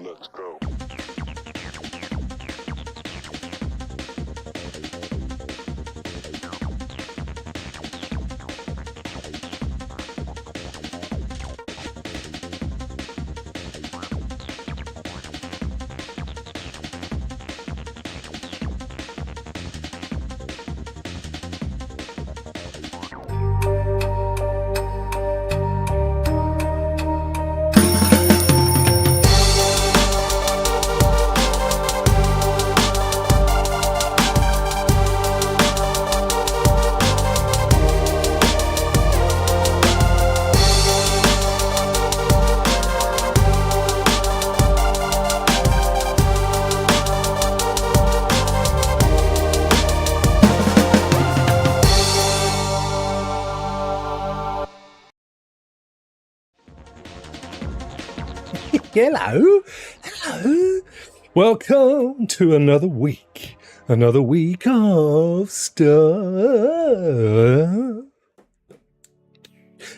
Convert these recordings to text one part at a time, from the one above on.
Let's go. Hello, hello. Welcome to another week of stuff.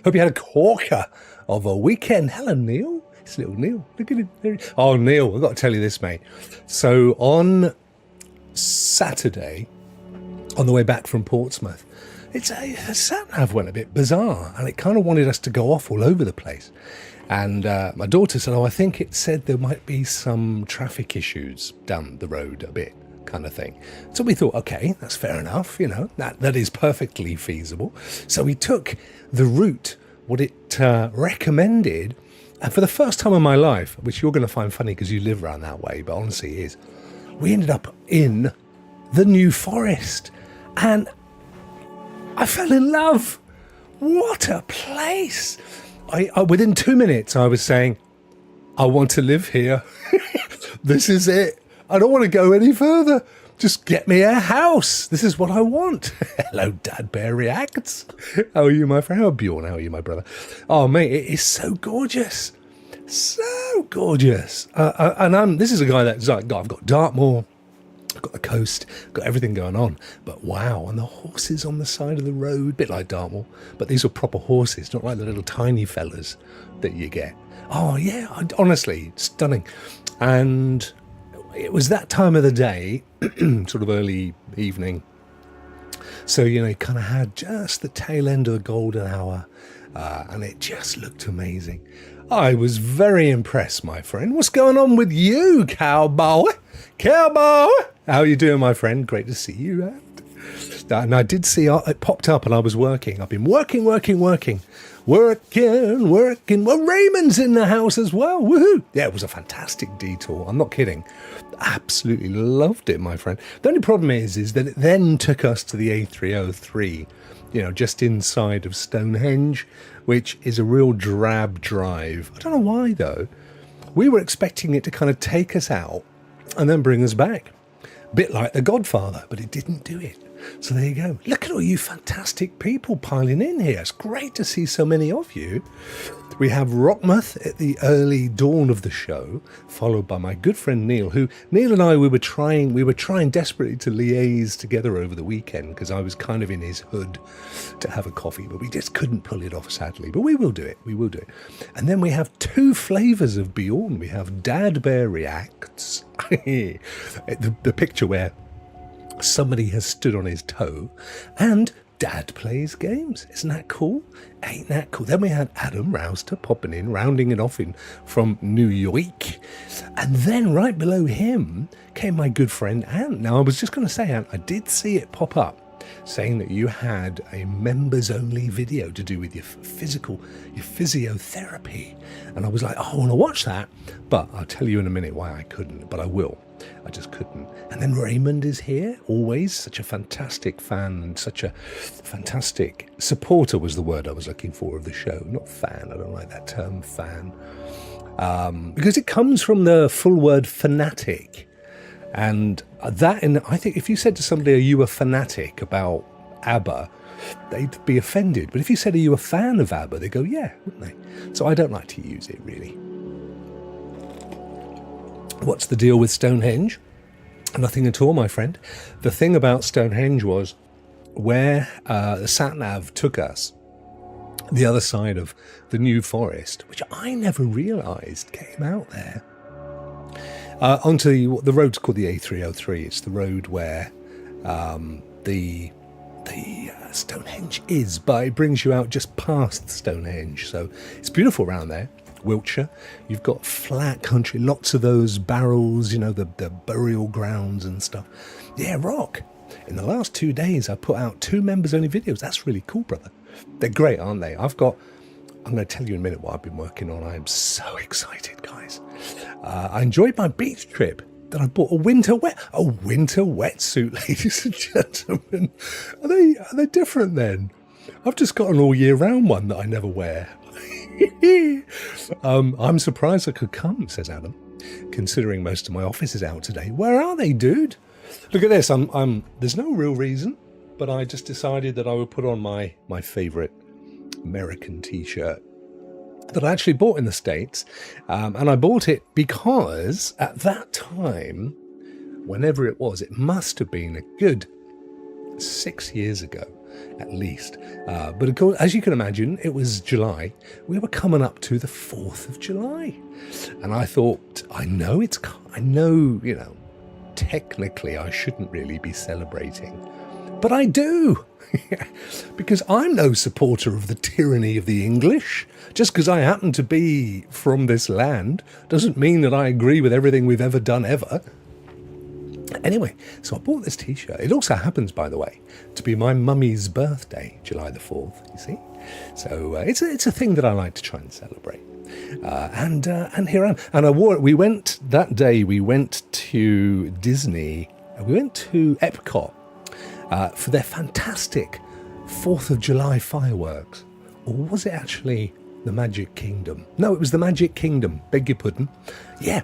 Hope you had a corker of a weekend. Hello, Neil. It's little Neil. Look at him. Oh, Neil, I've got to tell you this, mate. So on Saturday, on the way back from Portsmouth, a sat-nav went a bit bizarre, and it kind of wanted us to go off all over the place. And my daughter said, oh, I think it said there might be some traffic issues down the road a bit, kind of thing. So we thought, okay, that's fair enough, you know, that is perfectly feasible. So we took the route, what it recommended, and for the first time in my life, which you're going to find funny because you live around that way, but honestly it is, we ended up in the New Forest, and I fell in love. What a place! Within 2 minutes, I was saying, I want to live here. This is it. I don't want to go any further. Just get me a house. This is what I want. Hello, Dad Bear Reacts. How are you, my friend? How Bjorn? How are you, my brother? Oh, mate, it is so gorgeous. So gorgeous. This is a guy that's like, I've got Dartmoor. I've got the coast, got everything going on, but wow, and the horses on the side of the road, bit like Dartmoor, but these are proper horses, not like the little tiny fellas that you get. Oh yeah, honestly, stunning. And it was that time of the day, sort of early evening, so, you know, it kind of had just the tail end of the golden hour, and it just looked amazing. I was very impressed, my friend. What's going on with you, cowboy? Cowboy! How are you doing, my friend? Great to see you. And I did see it popped up and I was working. I've been working. Well, Raymond's in the house as well. Woohoo! Yeah, it was a fantastic detour. I'm not kidding. Absolutely loved it, my friend. The only problem is that it then took us to the A303, you know, just inside of Stonehenge, which is a real drab drive. I don't know why, though. We were expecting it to kind of take us out and then bring us back. A bit like The Godfather, but it didn't do it. So there you go. Look at all you fantastic people piling in here. It's great to see so many of you. We have Rockmuth at the early dawn of the show, followed by my good friend Neil, who Neil and I, we were trying desperately to liaise together over the weekend because I was kind of in his hood to have a coffee, but we just couldn't pull it off, sadly. But we will do it. We will do it. And then we have two flavors of Bjorn. We have Dad Bear Reacts, the picture where somebody has stood on his toe, and Dad Plays Games. Isn't that cool? Ain't that cool? Then we had Adam Rouster popping in, rounding it off from New York. And then right below him came my good friend Ant. Now, I was just going to say, Ant, I did see it pop up saying that you had a members-only video to do with your physiotherapy. And I was like, oh, I want to watch that. But I'll tell you in a minute why I couldn't, but I will. I just couldn't. And then Raymond is here, always such a fantastic fan and such a fantastic supporter was the word I was looking for of the show. Not fan, I don't like that term, fan. Because it comes from the full word fanatic. And that, and I think if you said to somebody, are you a fanatic about ABBA, they'd be offended. But if you said, are you a fan of ABBA, they'd go, yeah, wouldn't they? So I don't like to use it, really. What's the deal with Stonehenge? Nothing at all, my friend. The thing about Stonehenge was where the sat-nav took us, the other side of the New Forest, which I never realised came out there. Onto the road's called the A303. It's the road where the Stonehenge is, but it brings you out just past Stonehenge. So it's beautiful around there. Wiltshire, you've got flat country, lots of those barrels, you know, the burial grounds and stuff. Yeah, Rokk. In the last 2 days, I put out 2 members-only videos. That's really cool, brother. They're great, aren't they? I'm going to tell you in a minute what I've been working on. I am so excited, guys. I enjoyed my beach trip. Then I bought a winter wetsuit, ladies and gentlemen. Are they different then? I've just got an all year round one that I never wear. I'm surprised I could come, says Adam, considering most of my office is out today. Where are they, dude? Look at this. There's no real reason, but I just decided that I would put on my favorite American t-shirt that I actually bought in the States. And I bought it because at that time, whenever it was, it must have been a good 6 years ago, at least. But of course, as you can imagine, it was July. We were coming up to the 4th of July. And I thought, I know, you know, technically I shouldn't really be celebrating, but I do. Because I'm no supporter of the tyranny of the English. Just because I happen to be from this land doesn't mean that I agree with everything we've ever done ever. Anyway, so I bought this t-shirt. It also happens, by the way, to be my mummy's birthday, July the 4th, you see. So it's a thing that I like to try and celebrate. And here I am. And I wore it. We went to Disney. We went to Epcot for their fantastic 4th of July fireworks. Or was it actually the Magic Kingdom? No, it was the Magic Kingdom. Beg your pudding. Yeah,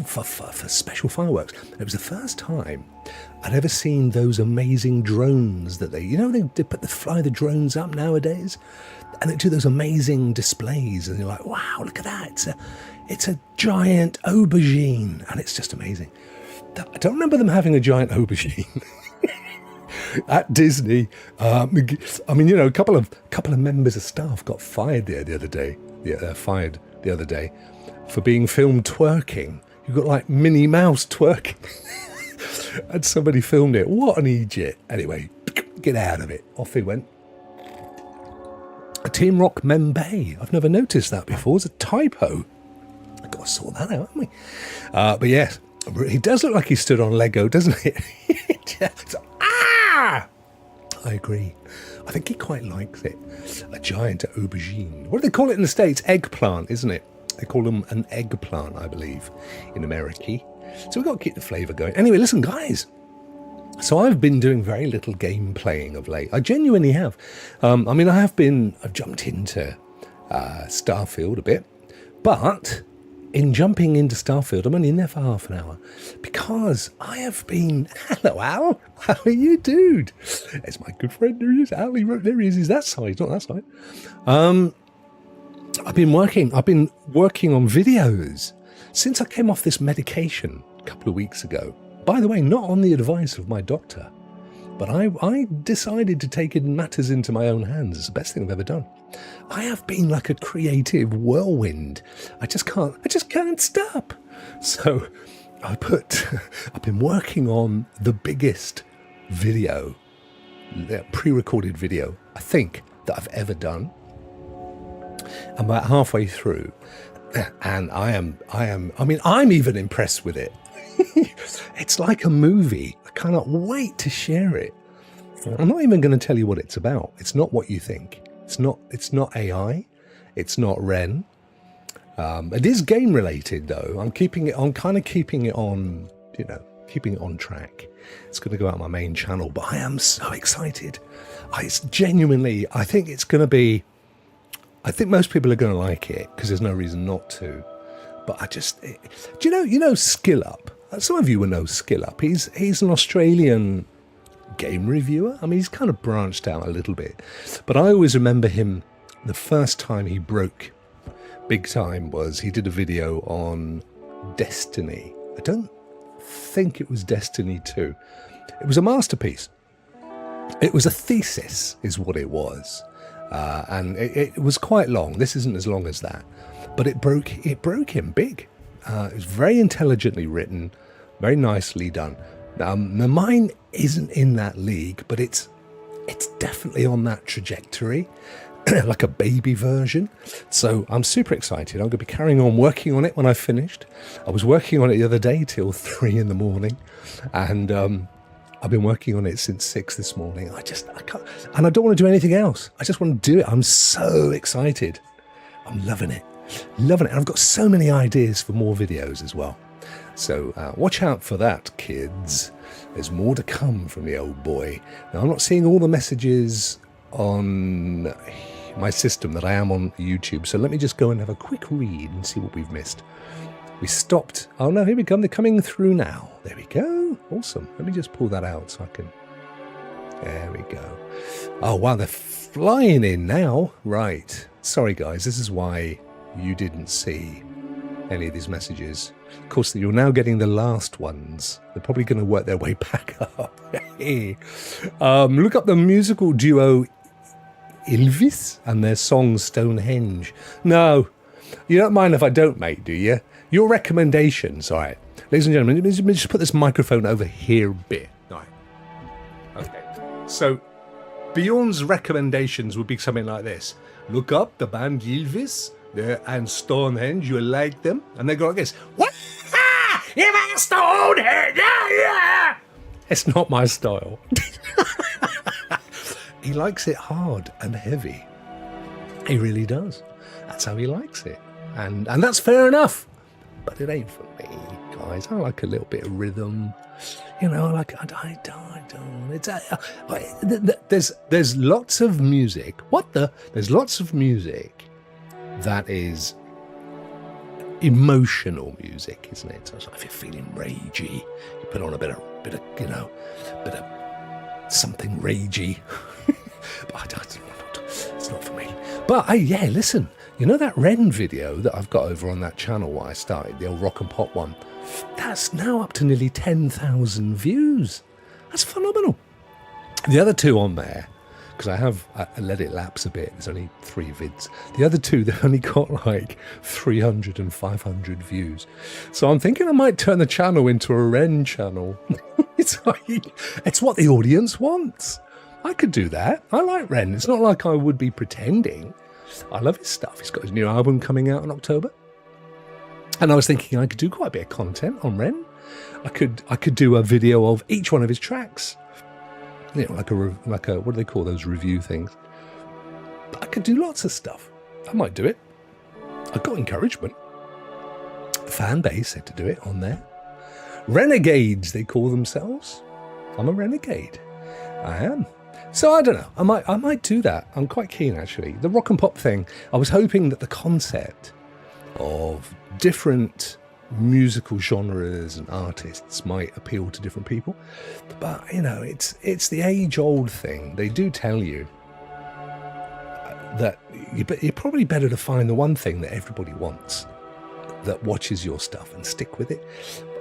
for special fireworks. It was the first time I'd ever seen those amazing drones that they fly the drones up nowadays, and they do those amazing displays, and you're like, wow, look at that. It's a giant aubergine, and it's just amazing. I don't remember them having a giant aubergine at Disney. I mean, you know, a couple of members of staff got fired the other day. Yeah, fired the other day for being filmed twerking. You've got like Minnie Mouse twerking. And somebody filmed it. What an idiot. Anyway, get out of it. Off he went. A Team Rokk Member. I've never noticed that before. It's a typo. I've got to sort that out, haven't we? But yes, he does look like he stood on Lego, doesn't he? I agree. I think he quite likes it. A giant aubergine. What do they call it in the States? Eggplant, isn't it? They call them an eggplant, I believe, in America. So we've got to keep the flavour going. Anyway, listen, guys. So I've been doing very little game playing of late. I genuinely have. I've jumped into Starfield a bit. But in jumping into Starfield, I'm only in there for half an hour. Because I have been... Hello, Al. How are you, dude? It's my good friend. There he is. Al, there he is. He's that side, not that side. I've been working on videos since I came off this medication a couple of weeks ago. By the way, not on the advice of my doctor, but I decided to take matters into my own hands. It's the best thing I've ever done. I have been like a creative whirlwind. I just can't stop. So I've been working on the biggest video, pre-recorded video, I think, that I've ever done. I'm about halfway through, and I'm even impressed with it. It's like a movie. I cannot wait to share it. I'm not even going to tell you what it's about. It's not what you think. It's not AI. It's not Ren. It is game related though. I'm keeping it on track. It's going to go out on my main channel, but I am so excited. I think most people are going to like it because there's no reason not to. But do you know Skill Up? Some of you will know Skill Up. He's an Australian game reviewer. I mean, he's kind of branched out a little bit. But I always remember him, the first time he broke big time was he did a video on Destiny. I don't think it was Destiny 2. It was a masterpiece. It was a thesis, is what it was. And it was quite long. This isn't as long as that. But it broke him big. It was very intelligently written, very nicely done. Mine isn't in that league, but it's definitely on that trajectory, like a baby version. So I'm super excited. I'm going to be carrying on working on it when I've finished. I was working on it the other day till 3 in the morning, and I've been working on it since 6 this morning. I can't, and I don't want to do anything else. I just want to do it. I'm so excited. I'm loving it. Loving it. And I've got so many ideas for more videos as well. So watch out for that, kids. There's more to come from the old boy. Now, I'm not seeing all the messages on my system that I am on YouTube. So let me just go and have a quick read and see what we've missed. We stopped. Oh, no, here we come. They're coming through now. There we go. Awesome. Let me just pull that out so I can... There we go. Oh, wow, they're flying in now. Right. Sorry, guys. This is why you didn't see any of these messages. Of course, you're now getting the last ones. They're probably going to work their way back up. Look up the musical duo Ylvis and their song Stonehenge. No, you don't mind if I don't, mate, do you? Your recommendations, all right. Ladies and gentlemen, let me just put this microphone over here a bit. All right. Okay. So, Bjorn's recommendations would be something like this. Look up the band Ylvis and Stonehenge. You'll like them. And they go like this. What? You're Stonehenge! Yeah! It's not my style. He likes it hard and heavy. He really does. That's how he likes it. And that's fair enough. But it ain't for me, guys. I like a little bit of rhythm. You know, like I don't. It's there's lots of music. There's lots of music that is emotional music, isn't it? So if you're feeling ragey, you put on a bit of something ragey. But it's not for me. But yeah, listen. You know that Ren video that I've got over on that channel where I started, the old rock and pop one? That's now up to nearly 10,000 views. That's phenomenal. The other two on there, because I let it lapse a bit, there's only 3 vids. The other two, they've only got like 300 and 500 views. So I'm thinking I might turn the channel into a Ren channel. It's what the audience wants. I could do that. I like Ren. It's not like I would be pretending. I love his stuff. He's got his new album coming out in October. And I was thinking I could do quite a bit of content on Ren. I could do a video of each one of his tracks. You know, like a what do they call those review things? But I could do lots of stuff. I might do it. I got encouragement. The fan base said to do it on there. Renegades, they call themselves. I'm a renegade. I am. So I don't know. I might do that. I'm quite keen, actually. The rock and pop thing. I was hoping that the concept of different musical genres and artists might appeal to different people, but you know, it's the age-old thing. They do tell you that you're probably better to find the one thing that everybody wants, that watches your stuff, and stick with it.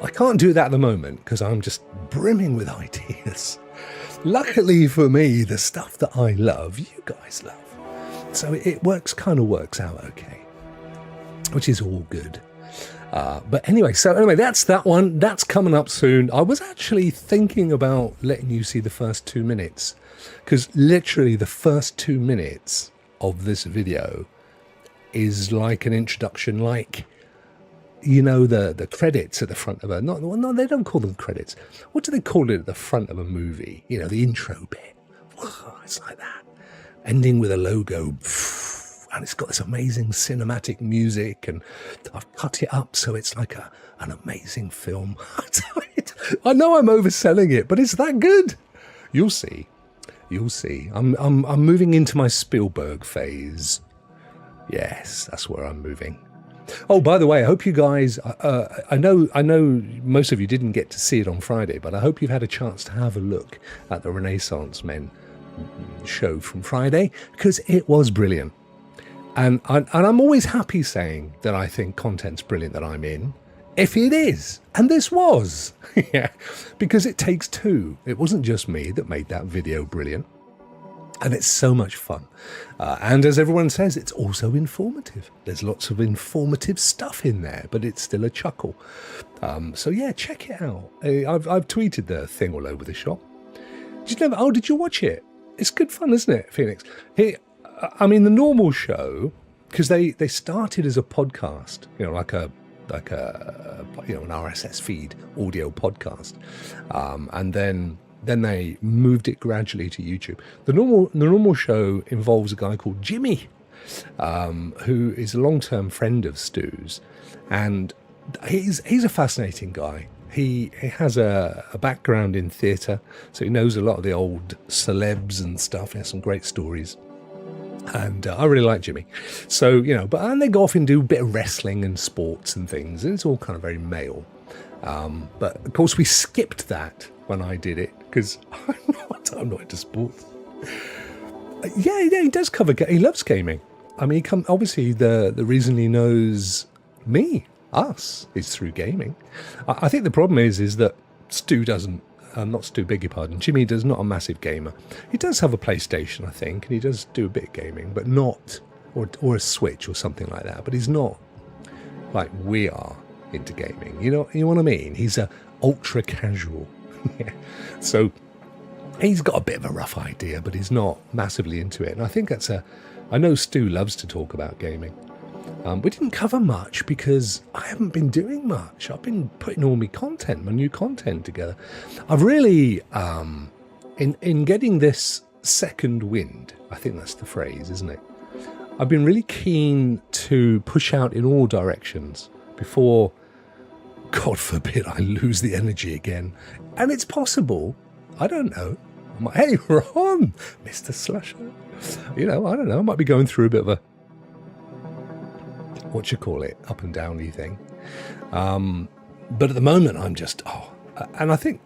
I can't do that at the moment because I'm just brimming with ideas. Luckily for me, the stuff that I love, you guys love. So it kind of works out okay, which is all good. But anyway, that's that one. That's coming up soon. I was actually thinking about letting you see the first 2 minutes, because literally the first 2 minutes of this video is like an introduction, like, you know, the credits at the front of no, they don't call them credits. What do they call it at the front of a movie? You know, the intro bit. It's like that. Ending with a logo. And it's got this amazing cinematic music, and I've cut it up so it's like an amazing film. I know I'm overselling it, but it's that good. You'll see. You'll see. I'm moving into my Spielberg phase. Yes, that's where I'm moving. Oh, by the way, I hope you guys, I know most of you didn't get to see it on Friday, but I hope you've had a chance to have a look at the Renaissance Men show from Friday, because it was brilliant. And I'm always happy saying that I think content's brilliant that I'm in, if it is. And this was. Yeah, because it takes two. It wasn't just me that made that video brilliant. And it's so much fun. And as everyone says, it's also informative. There's lots of informative stuff in there, but it's still a chuckle. So yeah, check it out. I've tweeted the thing all over the shop. Did you watch it? It's good fun, isn't it, Phoenix? I mean, the normal show, because they started as a podcast, like an RSS feed audio podcast, and then they moved it gradually to YouTube. The normal show involves a guy called Jimmy, who is a long-term friend of Stu's, and he's a fascinating guy. He has a background in theatre, so he knows a lot of the old celebs and stuff. He has some great stories. And I really like Jimmy. So, and they go off and do a bit of wrestling and sports and things, and it's all kind of very male. But of course we skipped that when I did it, because I'm not into sports. Yeah, he does cover, he loves gaming. I mean, obviously the reason he knows us, is through gaming. I think the problem is that Stu doesn't, not Stu, beg your pardon, Jimmy does not a massive gamer. He does have a PlayStation, I think, and he does do a bit of gaming, but not, or a Switch or something like that, but he's not like we are into gaming. You know what I mean? He's a ultra casual. So he's got a bit of a rough idea, but he's not massively into it. And I think I know Stu loves to talk about gaming. We didn't cover much because I haven't been doing much. I've been putting all my new content together. I've really, in getting this second wind, I think that's the phrase, isn't it? I've been really keen to push out in all directions before, God forbid, I lose the energy again. And it's possible. I don't know. Hey, Ron, Mr. Slusher. I don't know. I might be going through a bit of a, up and downy thing. But at the moment, I'm just, and I think,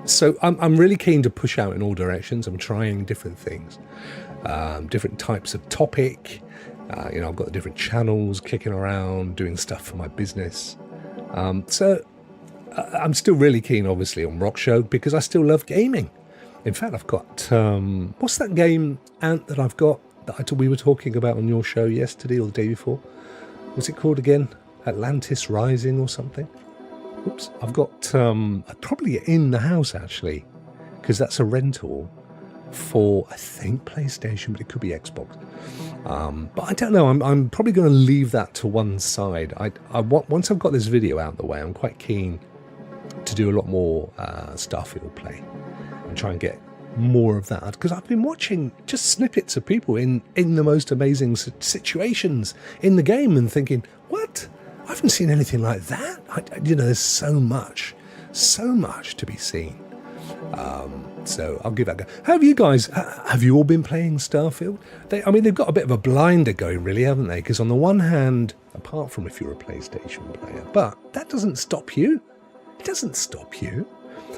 so I'm really keen to push out in all directions. I'm trying different things, different types of topic. I've got different channels kicking around, doing stuff for my business. So I'm still really keen, obviously, on Rokk Show because I still love gaming. In fact, I've got, what's that game, Ant, that I've got that we were talking about on your show yesterday or the day before? What's it called again? Atlantis Rising or something? Oops. I've got, probably in the house, actually, because that's a rental for, I think, PlayStation, but it could be Xbox. But I don't know. I'm probably going to leave that to one side. Once I've got this video out the way, I'm quite keen to do a lot more Starfield play and try and get more of that, because I've been watching just snippets of people in the most amazing situations in the game and thinking, what? I haven't seen anything like that. There's so much to be seen. So I'll give that a go. Have you all been playing Starfield? They've got a bit of a blinder going, really, haven't they? Because on the one hand, apart from if you're a PlayStation player, but that doesn't stop you. It doesn't stop you.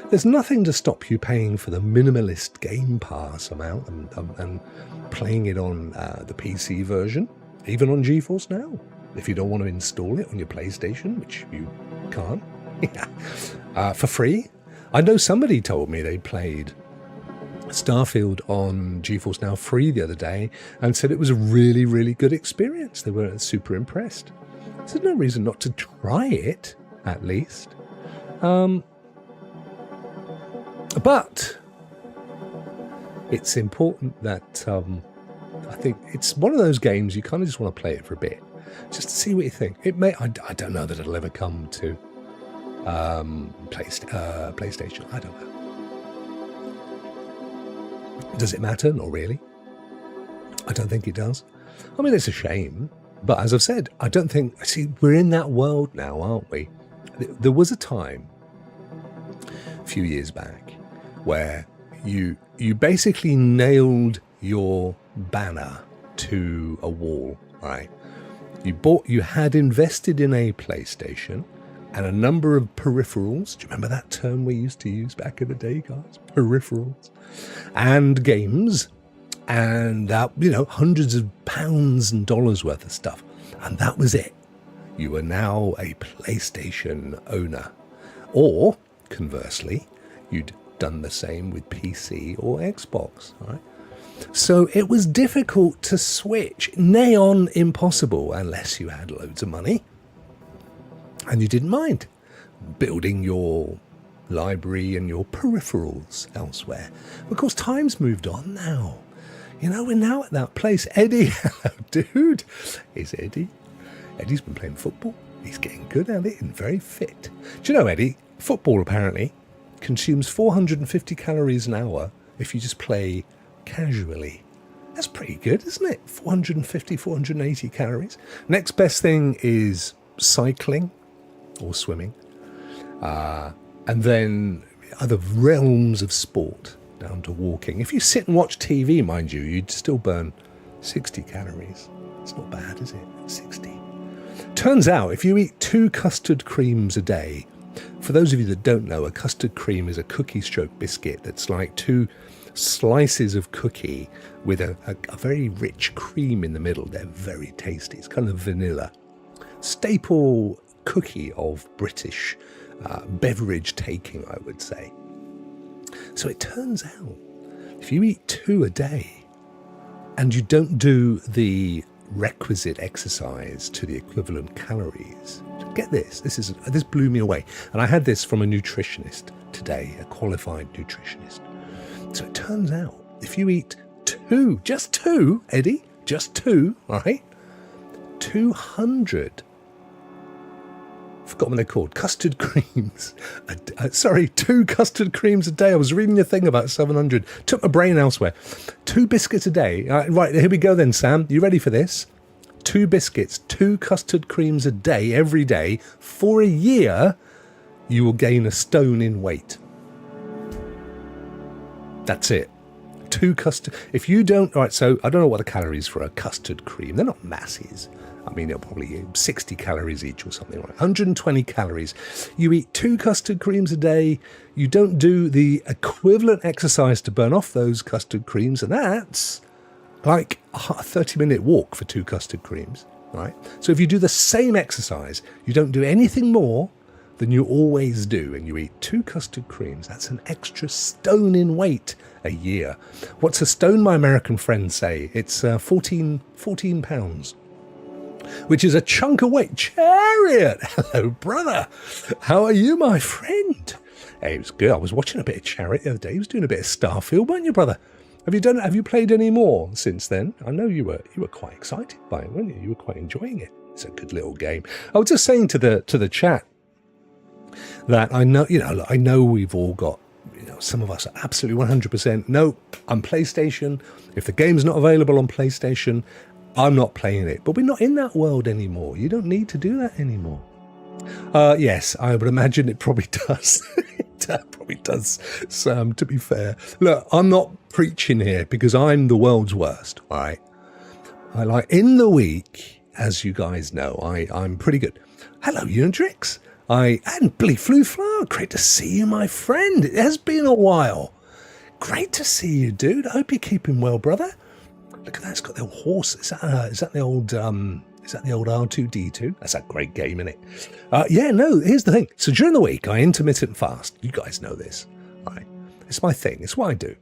There's nothing to stop you paying for the minimalist Game Pass amount and playing it on the PC version, even on GeForce Now, if you don't want to install it on your PlayStation, which you can't, for free. I know somebody told me they played Starfield on GeForce Now free the other day and said it was a really, really good experience. They were super impressed. So there's no reason not to try it, at least. But it's important that I think it's one of those games you kind of just want to play it for a bit, just to see what you think. It may, I don't know that it'll ever come to PlayStation. I don't know. Does it matter? Not really. I don't think it does. I mean, it's a shame. But as I've said, I don't think... See, we're in that world now, aren't we? There was a time, a few years back, where you basically nailed your banner to a wall, right? You had invested in a PlayStation and a number of peripherals. Do you remember that term we used to use back in the day, guys? Peripherals. And games. And, hundreds of pounds and dollars worth of stuff. And that was it. You were now a PlayStation owner. Or, conversely, you'd done the same with PC or Xbox, right? So it was difficult to switch, nay on impossible, unless you had loads of money and you didn't mind building your library and your peripherals elsewhere. Of course, time's moved on now. You know, we're now at that place. Eddie, hello, dude. Is Eddie? Eddie's been playing football. He's getting good at it and very fit. Do you know, Eddie, football apparently consumes 450 calories an hour if you just play casually. That's pretty good, isn't it? 450, 480 calories. Next best thing is cycling or swimming. And then other realms of sport down to walking. If you sit and watch TV, mind you, you'd still burn 60 calories. It's not bad, is it? 60. Turns out if you eat 2 custard creams a day, for those of you that don't know, a custard cream is a cookie stroke biscuit that's like 2 slices of cookie with a very rich cream in the middle. They're very tasty. It's kind of vanilla. Staple cookie of British beverage taking, I would say. So it turns out if you eat 2 a day and you don't do the requisite exercise to the equivalent calories, get this blew me away, and I had this from a nutritionist today, a qualified nutritionist. So it turns out if you eat 2, just 2, Eddie, just 2, right, 200, forgot what they're called, custard creams. 2 custard creams a day. I was reading a thing about 700. Took my brain elsewhere. 2 biscuits a day. Right, here we go then, Sam. You ready for this? 2 biscuits, 2 custard creams a day, every day, for a year, you will gain a stone in weight. That's it. 2 custard. If you don't, right, so I don't know what the calories for a custard cream. They're not masses. I mean, they're probably 60 calories each or something, right? 120 calories. You eat 2 custard creams a day. You don't do the equivalent exercise to burn off those custard creams, and that's like a 30-minute walk for 2 custard creams, right? So if you do the same exercise, you don't do anything more than you always do, and you eat 2 custard creams, that's an extra stone in weight a year. What's a stone, my American friends say? It's 14 pounds. Which is a chunk of weight. Chariot! Hello, brother. How are you, my friend? Hey, it was good. I was watching a bit of Chariot the other day. He was doing a bit of Starfield, weren't you, brother? Have you played any more since then? I know you were quite excited by it, weren't you? You were quite enjoying it. It's a good little game. I was just saying to the chat that I know we've all got, some of us are absolutely 100%. No, I'm PlayStation. If the game's not available on PlayStation, I'm not playing it. But we're not in that world anymore. You don't need to do that anymore. Yes, I would imagine it probably does. It probably does, Sam, to be fair. Look, I'm not preaching here because I'm the world's worst, all right? In the week, as you guys know, I'm pretty good. Hello, Unidrix. And Billy Flew Flower, great to see you, my friend. It has been a while. Great to see you, dude. I hope you're keeping well, brother. Look at that, it's got the horse. Is that the old R2-D2? That's a great game, isn't it? Yeah, no, here's the thing. So during the week, I intermittent fast. You guys know this, right? It's my thing. It's what I do.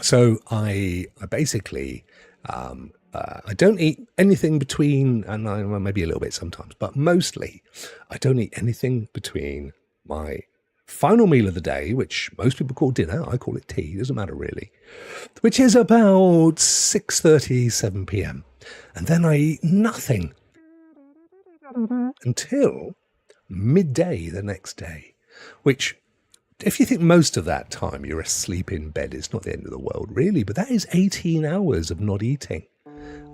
So I basically, I don't eat anything between, and maybe a little bit sometimes, but mostly I don't eat anything between my final meal of the day, which most people call dinner. I call it tea. Doesn't matter really. Which is about 6:30, 7 p.m. And then I eat nothing until midday the next day, which, if you think most of that time you're asleep in bed, it's not the end of the world really, but that is 18 hours of not eating.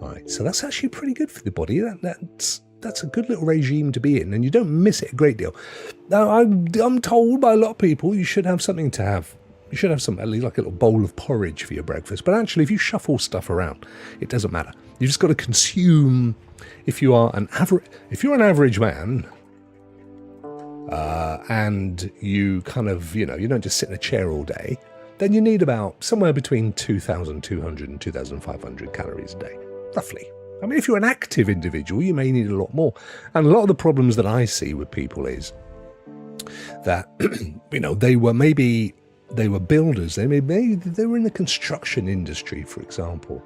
All right, so that's actually pretty good for the body. That's a good little regime to be in, and you don't miss it a great deal. Now, I'm told by a lot of people you should have something to have. You should have at least like a little bowl of porridge for your breakfast. But actually, if you shuffle stuff around, it doesn't matter. You just got to consume. If you're an average man, and you kind of, you don't just sit in a chair all day, then you need about somewhere between 2,200 and 2,500 calories a day, roughly. I mean, if you're an active individual, you may need a lot more. And a lot of the problems that I see with people is that, they were maybe, 2,000 calories they were builders. They were in the construction industry, for example,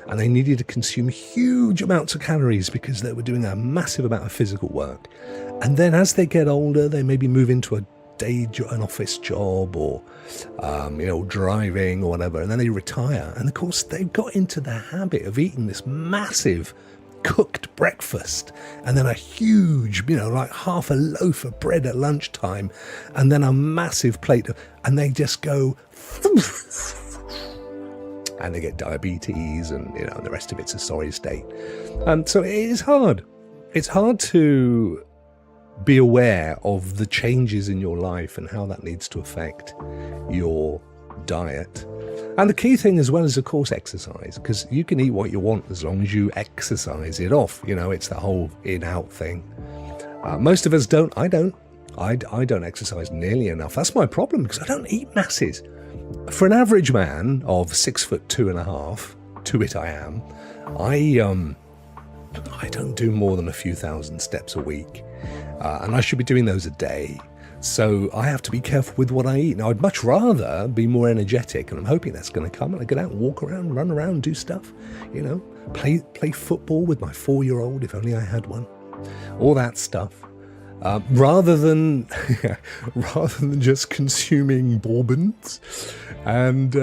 and they needed to consume huge amounts of calories because they were doing a massive amount of physical work. And then as they get older, they maybe move into an office job, or driving or whatever, and then they retire. And of course, they've got into the habit of eating this massive cooked breakfast, and then a huge, like half a loaf of bread at lunchtime, and then a massive plate and they just go and they get diabetes, and the rest of it's a sorry state. So it is hard. It's hard to be aware of the changes in your life and how that needs to affect your diet. And the key thing as well is, of course, exercise, because you can eat what you want as long as you exercise it off. It's the whole in-out thing. Most of us don't. I don't exercise nearly enough. That's my problem, because I don't eat masses. For an average man of 6'2.5", to it I am, I don't do more than a few thousand steps a week. And I should be doing those a day. So I have to be careful with what I eat. Now, I'd much rather be more energetic, and I'm hoping that's going to come. And I get out and walk around, run around, do stuff, play football with my 4-year-old, if only I had one. All that stuff. Rather than just consuming bourbons. And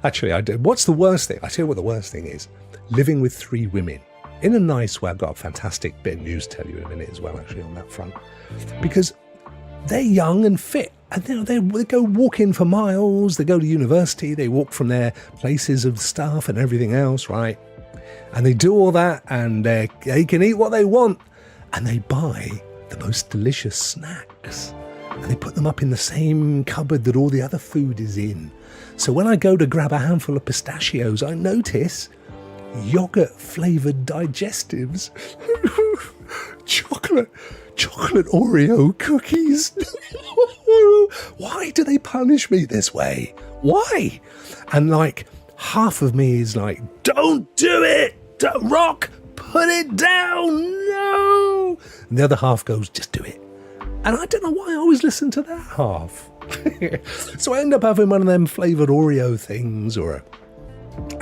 actually, I do. What's the worst thing? I tell you what the worst thing is. Living with 3 women. In a nice way. I've got a fantastic bit of news to tell you in a minute as well, actually, on that front. Because they're young and fit, and they go walking for miles. They go to university. They walk from their places of stuff and everything else, right? And they do all that, and they can eat what they want, and they buy the most delicious snacks, and they put them up in the same cupboard that all the other food is in. So when I go to grab a handful of pistachios, I notice yogurt-flavoured digestives, chocolate Oreo cookies. Why do they punish me this way? Why? And half of me is like, don't do it, Rokk, put it down, no. And the other half goes, just do it. And I don't know why I always listen to that half. So I end up having one of them flavoured Oreo things,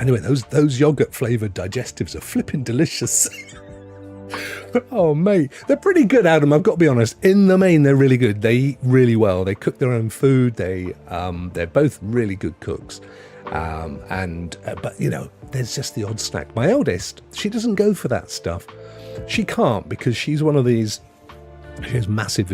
anyway, those yogurt flavoured digestives are flipping delicious. Oh, mate, they're pretty good, Adam. I've got to be honest. In the main, they're really good. They eat really well. They cook their own food. They're both really good cooks. But there's just the odd snack. My eldest, she doesn't go for that stuff. She can't, because she's one of these. She has massive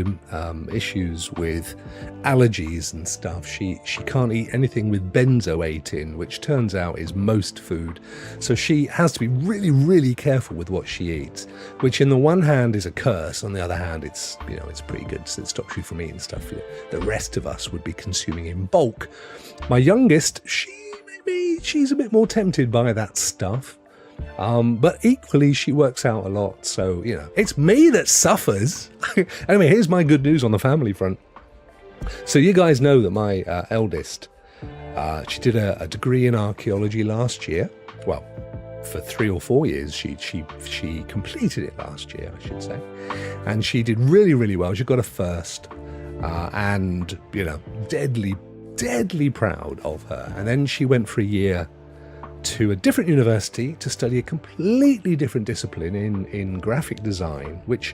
issues with allergies and stuff. She can't eat anything with benzoate in, which turns out is most food. So she has to be really, really careful with what she eats, which in the one hand is a curse. On the other hand, it's it's pretty good. So it stops you from eating stuff the rest of us would be consuming in bulk. My youngest, she's a bit more tempted by that stuff. But equally, she works out a lot. So, it's me that suffers. Anyway, here's my good news on the family front. So you guys know that my eldest, she did a degree in archaeology last year. Well, for 3 or 4 years, she completed it last year, I should say. And she did really, really well. She got a first. And, deadly proud of her. And then she went for a year to a different university to study a completely different discipline in graphic design, which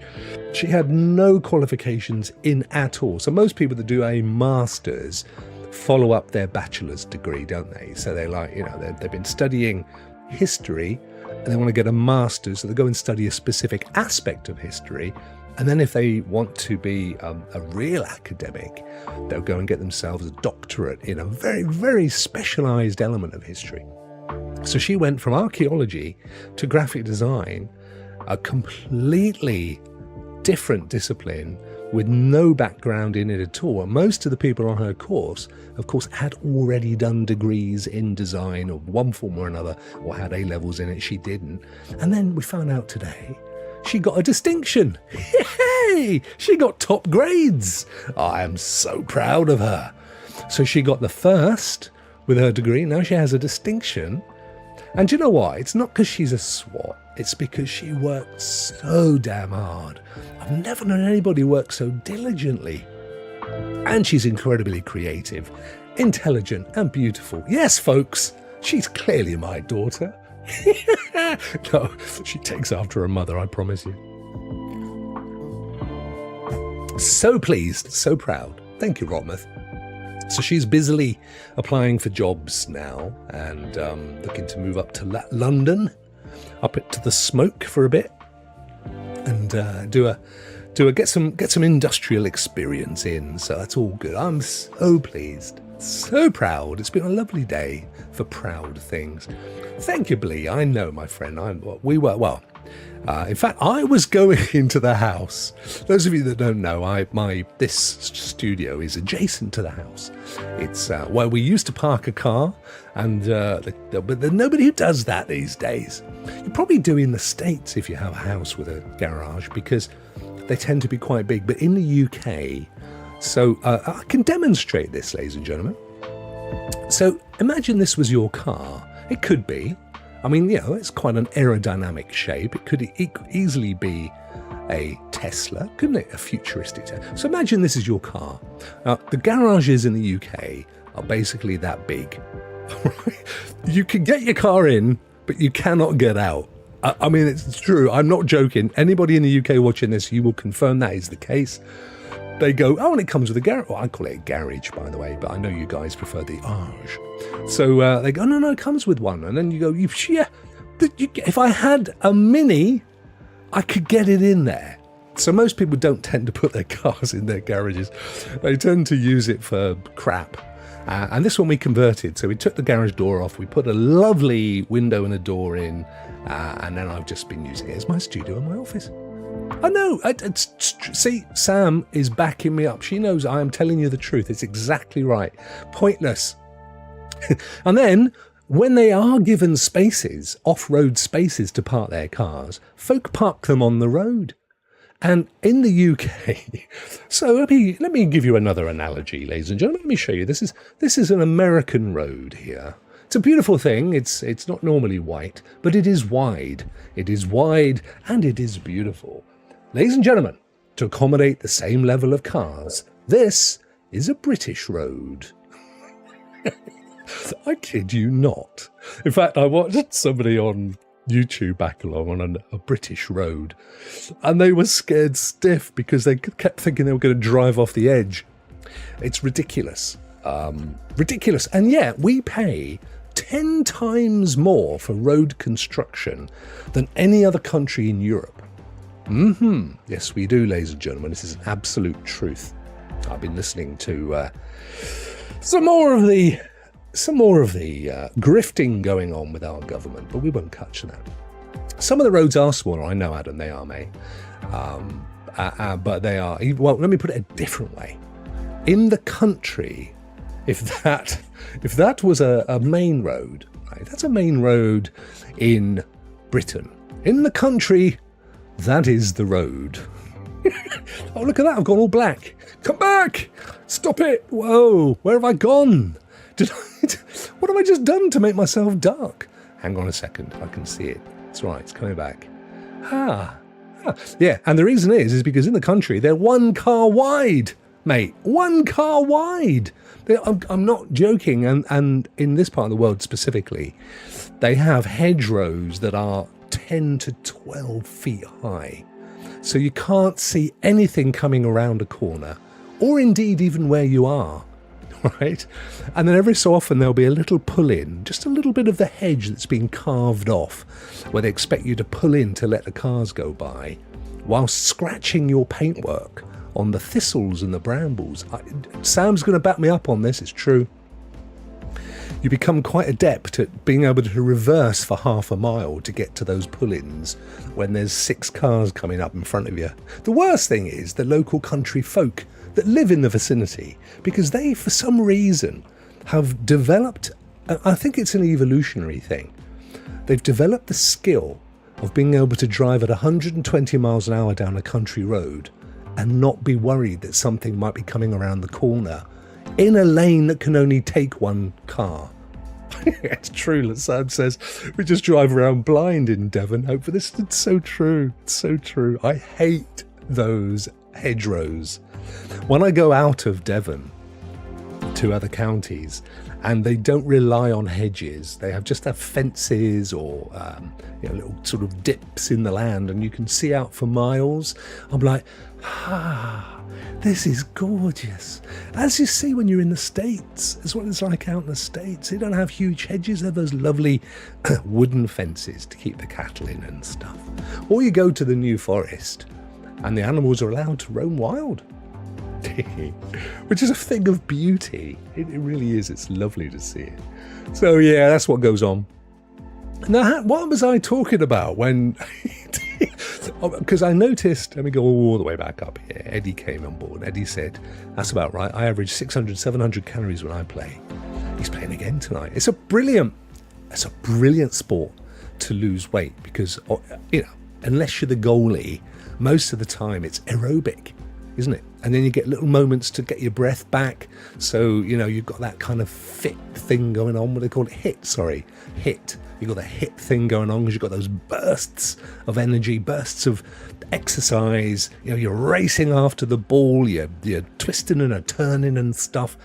she had no qualifications in at all. So most people that do a master's follow up their bachelor's degree, don't they? So they're like, they've been studying history and they want to get a master's, so they go and study a specific aspect of history. And then if they want to be a real academic, they'll go and get themselves a doctorate in a very, very specialized element of history. So she went from archaeology to graphic design, a completely different discipline with no background in it at all. And most of the people on her course, of course, had already done degrees in design of one form or another, or had A-levels in it. She didn't. And then we found out today she got a distinction. Yay! She got top grades. I am so proud of her. So she got the first with her degree. Now she has a distinction. And do you know what? It's not because she's a swot. It's because she worked so damn hard. I've never known anybody work so diligently. And she's incredibly creative. intelligent and beautiful. Yes, folks, she's clearly my daughter. No, she takes after her mother, I promise you. So pleased, so proud. Thank you, Rotmuth. So she's busily applying for jobs now and looking to move up to London, up to the smoke for a bit, and get some industrial experience in. So that's all good. I'm so pleased, so proud. It's been a lovely day for proud things. Thank you, Blee. I know, my friend. In fact, I was going into the house. Those of you that don't know, this studio is adjacent to the house. It's where we used to park a car, and but there's nobody who does that these days. You probably do in the States if you have a house with a garage, because they tend to be quite big. But in the UK, so I can demonstrate this, ladies and gentlemen. So imagine this was your car. It could be. I mean, it's quite an aerodynamic shape. It could easily be a Tesla, couldn't it? A futuristic Tesla. So imagine this is your car. Now, the garages in the UK are basically that big. You can get your car in, but you cannot get out. I mean, it's true. I'm not joking. Anybody in the UK watching this, you will confirm that is the case. They go, oh, and it comes with a garage. Well, I call it a garage, by the way, but I know you guys prefer the arge. So they go, no, it comes with one. And then you go, if I had a Mini, I could get it in there. So most people don't tend to put their cars in their garages. They tend to use it for crap. And this one we converted. So we took the garage door off. We put a lovely window and a door in. And then I've just been using it as my studio and my office. I know. See, Sam is backing me up. She knows I am telling you the truth. It's exactly right. Pointless. And then, when they are given spaces, off-road spaces to park their cars, folk park them on the road. And in the UK, so let me give you another analogy, ladies and gentlemen. Let me show you. This is an American road here. It's a beautiful thing. It's not normally white, but it is wide. It is wide and it is beautiful. Ladies and gentlemen, to accommodate the same level of cars, this is a British road. I kid you not. In fact, I watched somebody on YouTube back along on a British road, and they were scared stiff because they kept thinking they were going to drive off the edge. It's ridiculous. Ridiculous. And yet we pay 10 times more for road construction than any other country in Europe. Yes, we do, ladies and gentlemen. This is an absolute truth. I've been listening to some more of the grifting going on with our government, but we won't touch that. Some of the roads are smaller. I know, Adam, they are, mate. But they are. Well, let me put it a different way. In the country, if that was a main road, right? That's a main road in Britain. In the country, that is the road. Oh, look at that. I've gone all black. Come back. Stop it. Whoa. Where have I gone? What have I just done to make myself dark? Hang on a second. I can see it. It's right. It's coming back. Yeah. And the reason is because in the country, they're one car wide, mate. One car wide. I'm not joking. And in this part of the world specifically, they have hedgerows that are 10 to 12 feet high. So you can't see anything coming around a corner, or indeed even where you are, right? And then every so often there'll be a little pull-in, just a little bit of the hedge that's been carved off, where they expect you to pull in to let the cars go by, whilst scratching your paintwork on the thistles and the brambles. Sam's going to back me up on this, it's true. You become quite adept at being able to reverse for half a mile to get to those pull-ins when there's 6 cars coming up in front of you. The worst thing is the local country folk that live in the vicinity, because they, for some reason, have developed, I think it's an evolutionary thing, they've developed the skill of being able to drive at 120 miles an hour down a country road and not be worried that something might be coming around the corner in a lane that can only take one car. It's true, Sam says. We just drive around blind in Devon. Hope for this. It's so true. It's so true. I hate those hedgerows. When I go out of Devon to other counties, and they don't rely on hedges. They just have fences or little sort of dips in the land, and you can see out for miles. I'm like, this is gorgeous. As you see when you're in the States, is what it's like out in the States. They don't have huge hedges. They have those lovely wooden fences to keep the cattle in and stuff. Or you go to the New Forest and the animals are allowed to roam wild, which is a thing of beauty. It really is. It's lovely to see it. So yeah, that's what goes on. Now, what was I talking about when... Because I noticed, let me go all the way back up here. Eddie came on board. Eddie said, that's about right. I average 600, 700 calories when I play. He's playing again tonight. It's a brilliant sport to lose weight because, unless you're the goalie, most of the time it's aerobic, isn't it? And then you get little moments to get your breath back. So, you've got that kind of fit thing going on. What do they call it? HIIT. You've got the HIIT thing going on because you've got those bursts of energy, bursts of exercise. You're racing after the ball, you're twisting and turning and stuff.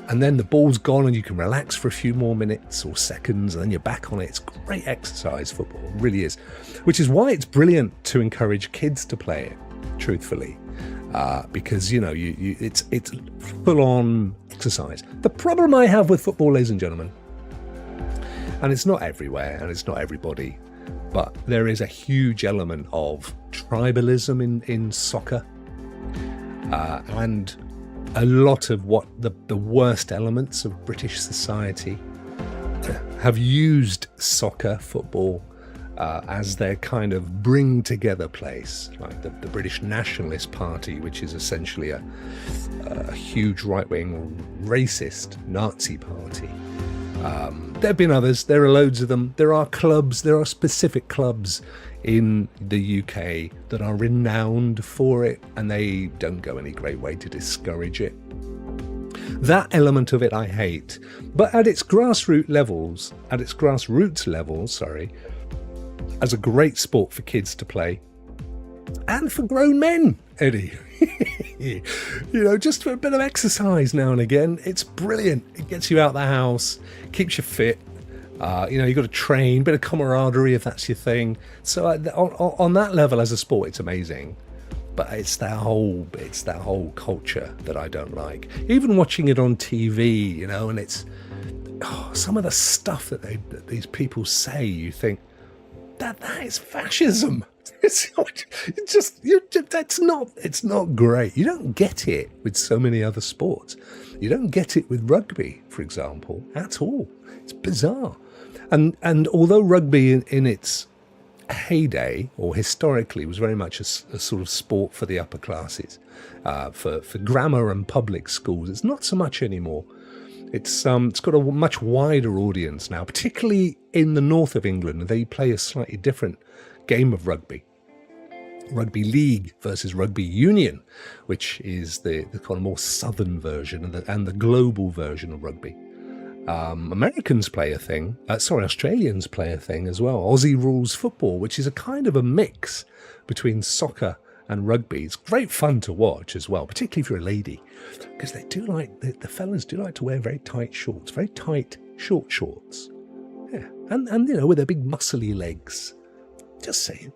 And then the ball's gone and you can relax for a few more minutes or seconds and then you're back on it. It's great exercise, football. It really is. Which is why it's brilliant to encourage kids to play it, truthfully. Because, it's full-on exercise. The problem I have with football, ladies and gentlemen, and it's not everywhere and it's not everybody, but there is a huge element of tribalism in soccer. And a lot of what the worst elements of British society have used soccer, football, as their kind of bring together place, like the British Nationalist Party, which is essentially a huge right-wing racist Nazi party. There have been others. There are loads of them. There are clubs. There are specific clubs in the UK that are renowned for it, and they don't go any great way to discourage it. That element of it I hate. But at its grassroots levels, as a great sport for kids to play, and for grown men, Eddie. Just for a bit of exercise now and again. It's brilliant. It gets you out the house, keeps you fit. You've got to train, bit of camaraderie if that's your thing. So on that level as a sport, it's amazing. But it's that whole culture that I don't like. Even watching it on TV, and it's some of the stuff that these people say, you think that is fascism. It's not great. You don't get it with so many other sports. You don't get it with rugby, for example, at all. It's bizarre. And although rugby in its heyday, or historically, was very much a sort of sport for the upper classes, for grammar and public schools, it's not so much anymore. It's got a much wider audience now, particularly in the north of England. They play a slightly different game of rugby. Rugby league versus rugby union, which is the kind of more southern version and the global version of rugby. Australians play a thing as well. Aussie rules football, which is a kind of a mix between soccer and rugby. It's great fun to watch as well, particularly if you're a lady, because they do the fellas do like to wear very tight shorts, very tight short shorts. Yeah, and with their big muscly legs. Just saying.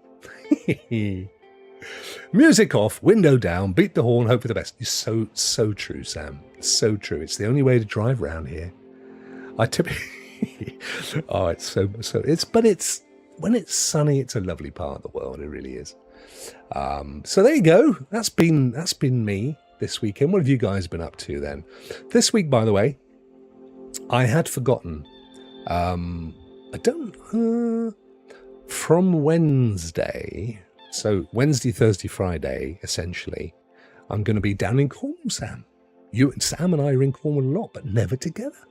Music off, window down, beat the horn, hope for the best. It's so true, Sam. So true. It's the only way to drive around here. It's when it's sunny, it's a lovely part of the world. It really is. So there you go. That's been me this weekend. What have you guys been up to then? This week, by the way, I had forgotten. From Wednesday, so Wednesday, Thursday, Friday, essentially, I'm going to be down in Cornwall, Sam. Sam and I are in Cornwall a lot, but never together,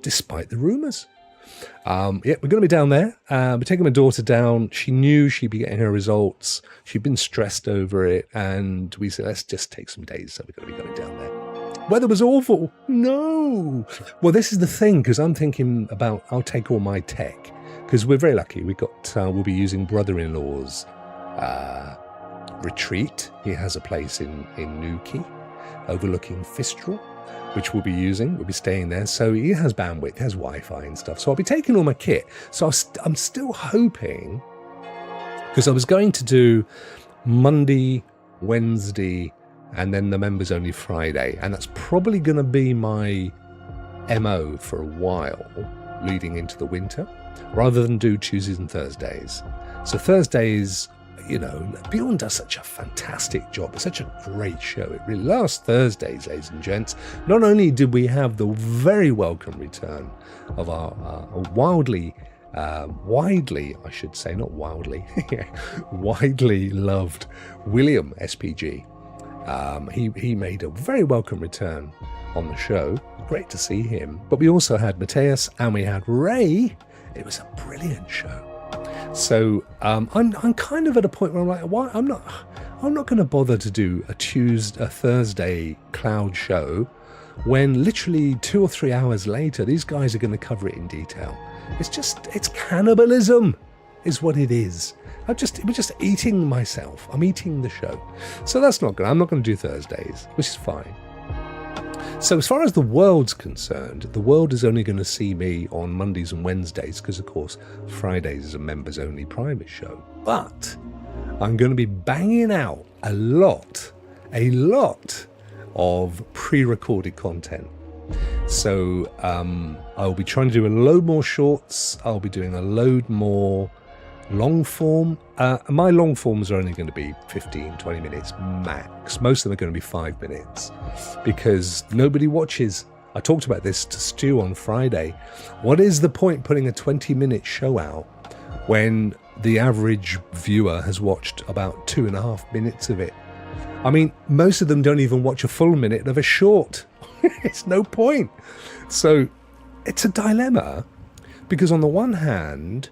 despite the rumours. We're going to be down there. We're taking my daughter down. She knew she'd be getting her results. She'd been stressed over it, and we said, let's just take some days, so we're going to be going down there. Weather was awful. No. Well, this is the thing, because I'm thinking about, I'll take all my tech, because we're very lucky. We'll be using brother-in-law's retreat. He has a place in Newquay, overlooking Fistral. which we'll be using. We'll be staying there. So he has bandwidth, has Wi-Fi and stuff. So I'll be taking all my kit. So I'm still hoping, because I was going to do Monday, Wednesday, and then the members only Friday. And that's probably going to be my MO for a while leading into the winter, rather than do Tuesdays and Thursdays. So Thursdays, you know, Bjorn does such a fantastic job. It's such a great show. It really, last Thursdays, ladies and gents, not only did we have the very welcome return of our widely, I should say, not wildly, widely loved William SPG. He made a very welcome return on the show. Great to see him. But we also had Mateus and we had Ray. It was a brilliant show. So I'm kind of at a point where I'm like, why I'm not going to bother to do a Thursday cloud show when literally 2 or 3 hours later these guys are going to cover it in detail. It's cannibalism, is what it is. We're just eating myself. I'm eating the show. So that's not good. I'm not going to do Thursdays, which is fine. So as far as the world's concerned, the world is only going to see me on Mondays and Wednesdays because, of course, Fridays is a members-only private show. But I'm going to be banging out a lot of pre-recorded content. So I'll be trying to do a load more shorts. I'll be doing a load more long form. My long forms are only going to be 15-20 minutes max. Most of them are going to be 5 minutes because nobody watches. I talked about this to Stu on Friday. What is the point putting a 20-minute show out when the average viewer has watched about 2.5 minutes of it? I mean, most of them don't even watch a full minute of a short. It's no point. So it's a dilemma because on the one hand,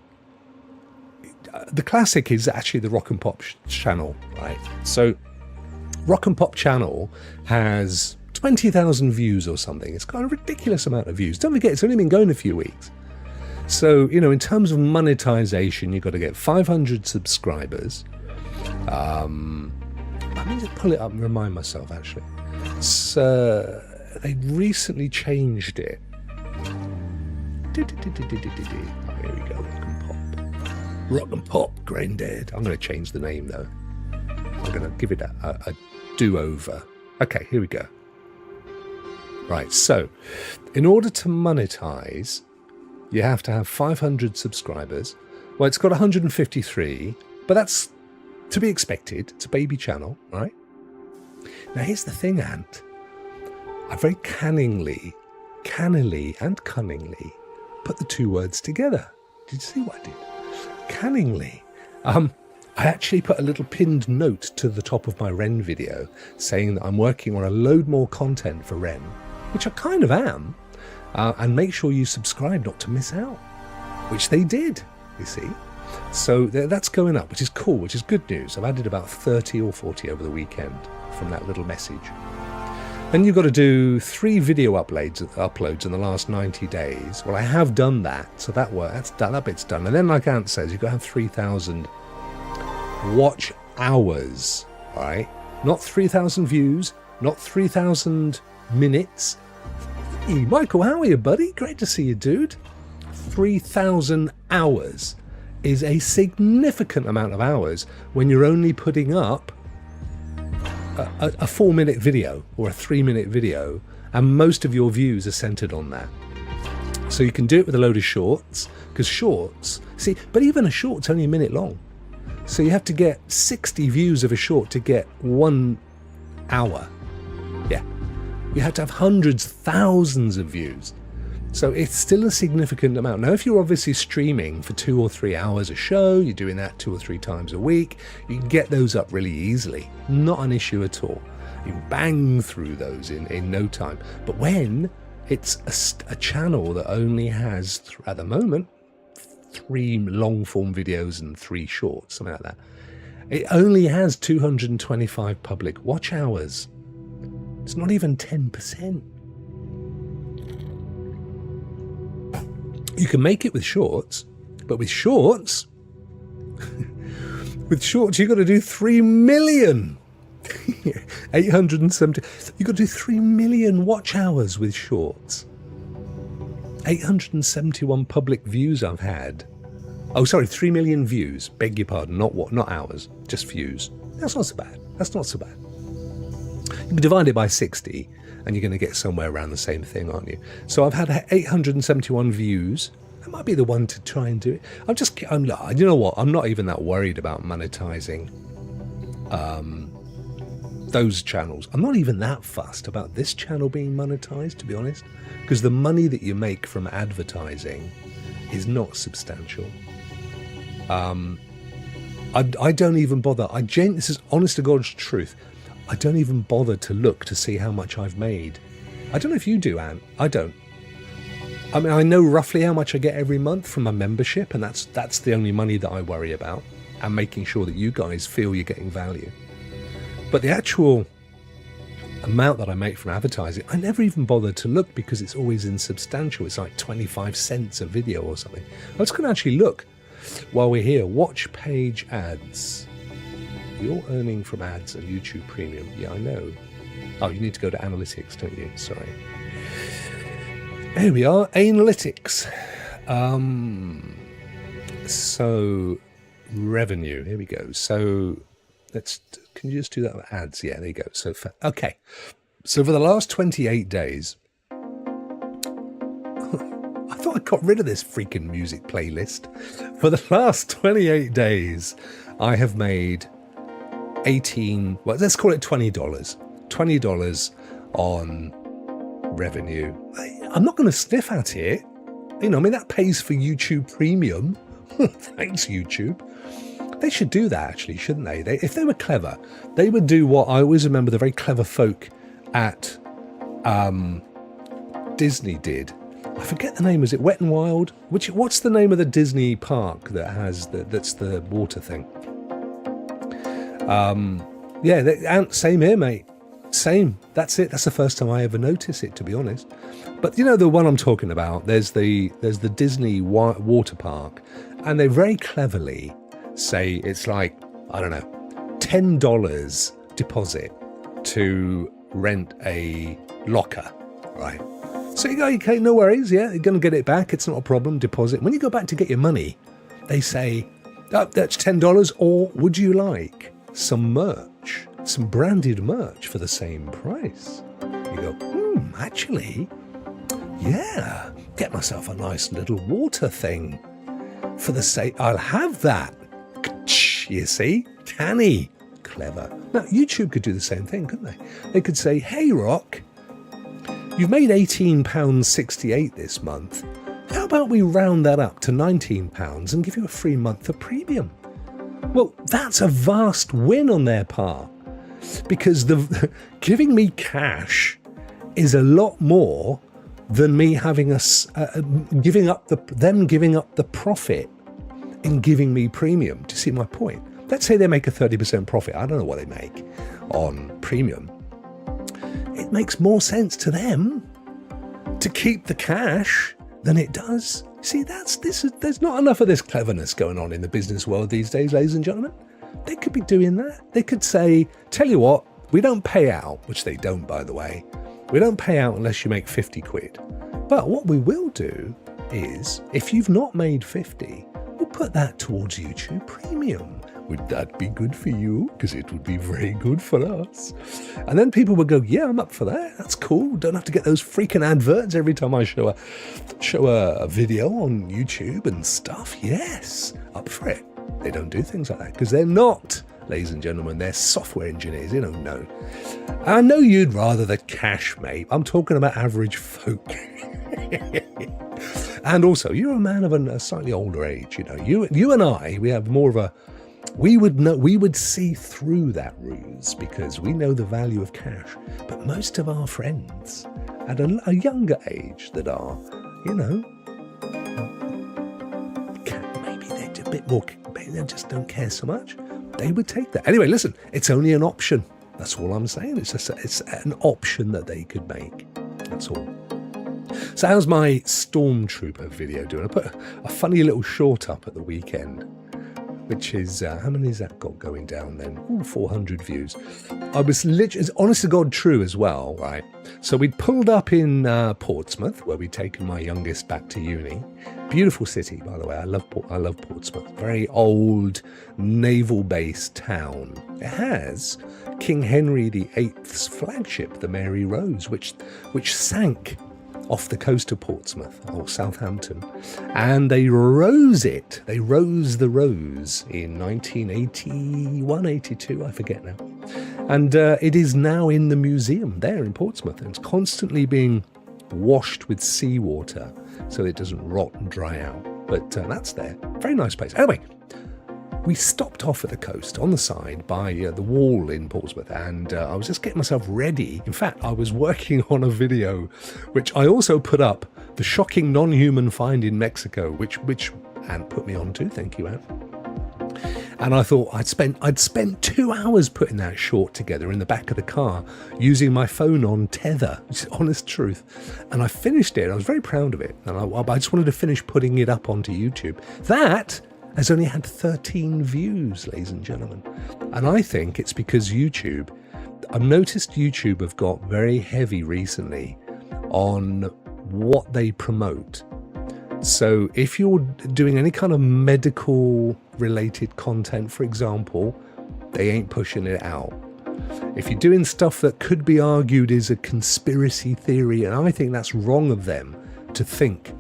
the classic is actually the Rock and Pop channel, right? So Rock and Pop channel has 20,000 views or something. It's got a ridiculous amount of views. Don't forget, it's only been going a few weeks. So, you know, in terms of monetization, you've got to get 500 subscribers. Let me just pull it up and remind myself, actually. So they recently changed it. Here we go. Rock and Pop, Granddad. I'm going to change the name though. I'm going to give it a do-over. Okay, here we go. Right, so in order to monetize, you have to have 500 subscribers. Well, it's got 153, but that's to be expected. It's a baby channel, right? Now, here's the thing, Ant. I very cannily and cunningly put the two words together. Did you see what I did? Canningly. I actually put a little pinned note to the top of my Ren video saying that I'm working on a load more content for Ren, which I kind of am, and make sure you subscribe not to miss out, which they did, you see. So that's going up, which is cool, which is good news. I've added about 30 or 40 over the weekend from that little message. Then you've got to do 3 video uploads in the last 90 days. Well, I have done that, so that's done. That bit's done. And then, like Ant says, you've got to have 3,000 watch hours, right? Not 3,000 views, not 3,000 minutes. Hey, Michael, how are you, buddy? Great to see you, dude. 3,000 hours is a significant amount of hours when you're only putting up a 4-minute video or a 3-minute video, and most of your views are centered on that. So you can do it with a load of shorts, because shorts, see, but even a short's only a minute long. So you have to get 60 views of a short to get 1 hour. Yeah. You have to have hundreds, thousands of views. So it's still a significant amount. Now, if you're obviously streaming for 2 or 3 hours a show, you're doing that 2 or 3 times a week, you can get those up really easily. Not an issue at all. You can bang through those in no time. But when it's a channel that only has, at the moment, 3 long-form videos and 3 shorts, something like that, it only has 225 public watch hours. It's not even 10%. You can make it with shorts, but with shorts, you've got to do 3 million. 870. You've got to do 3 million watch hours with shorts. 871 public views I've had. Oh, sorry, 3 million views. Beg your pardon, not hours, just views. That's not so bad. That's not so bad. You can divide it by 60, and you're going to get somewhere around the same thing, aren't you? So I've had 871 views. That might be the one to try and do it. You know what? I'm not even that worried about monetizing those channels. I'm not even that fussed about this channel being monetized, to be honest, because the money that you make from advertising is not substantial. I don't even bother. This is honest to God's truth. I don't even bother to look to see how much I've made. I don't know if you do, Anne. I don't. I mean, I know roughly how much I get every month from my membership, and that's the only money that I worry about, and making sure that you guys feel you're getting value. But the actual amount that I make from advertising, I never even bother to look because it's always insubstantial. It's like 25 cents a video or something. I was going to actually look while we're here. Watch page ads. You're earning from ads and YouTube Premium. Yeah, I know. Oh, you need to go to analytics, don't you? Sorry. Here we are, analytics. So revenue. Here we go. So can you just do that with ads? Yeah, there you go. So okay. So for the last 28 days, I thought I got rid of this freaking music playlist. For the last 28 days, I have made let's call it $20. $20 on revenue. I'm not going to sniff at it. You know, I mean, that pays for YouTube Premium. Thanks, YouTube. They should do that, actually, shouldn't they? If they were clever, they would do what I always remember the very clever folk at Disney did. I forget the name. Is it Wet n Wild? What's the name of the Disney park that has that's the water thing? Yeah, same here, mate. Same. That's it. That's the first time I ever noticed it, to be honest. But you know the one I'm talking about. There's the Disney water park, and they very cleverly say it's like, I don't know, $10 deposit to rent a locker, right? So you go, okay, no worries, yeah, you're going to get it back. It's not a problem. Deposit. When you go back to get your money, they say, oh, that's $10, or would you like some merch, some branded merch for the same price? You go, actually, yeah, get myself a nice little water thing for the sake. I'll have that. You see, canny, clever. Now YouTube could do the same thing, couldn't they? They could say, hey Rokk, you've made £18.68 this month. How about we round that up to £19 and give you a free month of premium? Well, that's a vast win on their part, because giving me cash is a lot more than me having giving up the profit in giving me premium. Do you see my point? Let's say they make a 30% profit. I don't know what they make on premium. It makes more sense to them to keep the cash than it does. See, there's not enough of this cleverness going on in the business world these days, ladies and gentlemen. They could be doing that. They could say, tell you what, we don't pay out, which they don't, by the way. We don't pay out unless you make 50 quid. But what we will do is, if you've not made 50, we'll put that towards YouTube Premium. Would that be good for you? Because it would be very good for us. And then people would go, yeah, I'm up for that. That's cool. Don't have to get those freaking adverts every time I show a video on YouTube and stuff. Yes, up for it. They don't do things like that because they're not, ladies and gentlemen, they're software engineers. They don't know. I know you'd rather the cash, mate. I'm talking about average folk. And also, you're a man of a slightly older age. You know, you and I, we have more of a. We would see through that ruse because we know the value of cash. But most of our friends at a younger age that are, you know, maybe they're a bit more, maybe they just don't care so much. They would take that. Anyway, listen, it's only an option. That's all I'm saying. It's an option that they could make. That's all. So how's my Stormtrooper video doing? I put a funny little short up at the weekend. which is, how many has that got going down then? Ooh, 400 views. I was literally, it's honest to God true as well, right? So we'd pulled up in Portsmouth, where we'd taken my youngest back to uni. Beautiful city, by the way. I love Portsmouth. Very old naval-based town. It has King Henry VIII's flagship, the Mary Rose, which sank off the coast of Portsmouth or Southampton, and they rose it. They rose the Rose in 1981, 82, I forget now. And it is now in the museum there in Portsmouth, and it's constantly being washed with seawater so it doesn't rot and dry out. But that's there. Very nice place. Anyway, we stopped off at the coast on the side by the wall in Portsmouth, and I was just getting myself ready. In fact, I was working on a video, which I also put up, the shocking non-human find in Mexico, which Anne put me on to. Thank you, Anne. And I thought I'd spent 2 hours putting that short together in the back of the car using my phone on tether, which is honest truth. And I finished it. I was very proud of it, and I just wanted to finish putting it up onto YouTube. That has only had 13 views, ladies and gentlemen. And I think it's because I've noticed YouTube have got very heavy recently on what they promote. So if you're doing any kind of medical related content, for example, they ain't pushing it out. If you're doing stuff that could be argued is a conspiracy theory, and I think that's wrong of them to think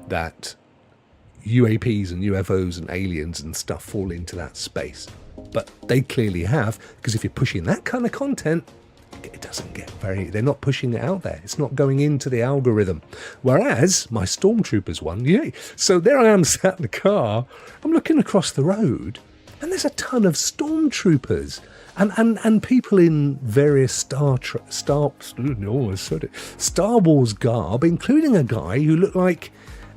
that UAPs and UFOs and aliens and stuff fall into that space. But they clearly have, because if you're pushing that kind of content, it doesn't get they're not pushing it out there. It's not going into the algorithm. Whereas my Stormtroopers one, yay. So there I am sat in the car, I'm looking across the road, and there's a ton of Stormtroopers and people in various Star Wars garb, including a guy who looked like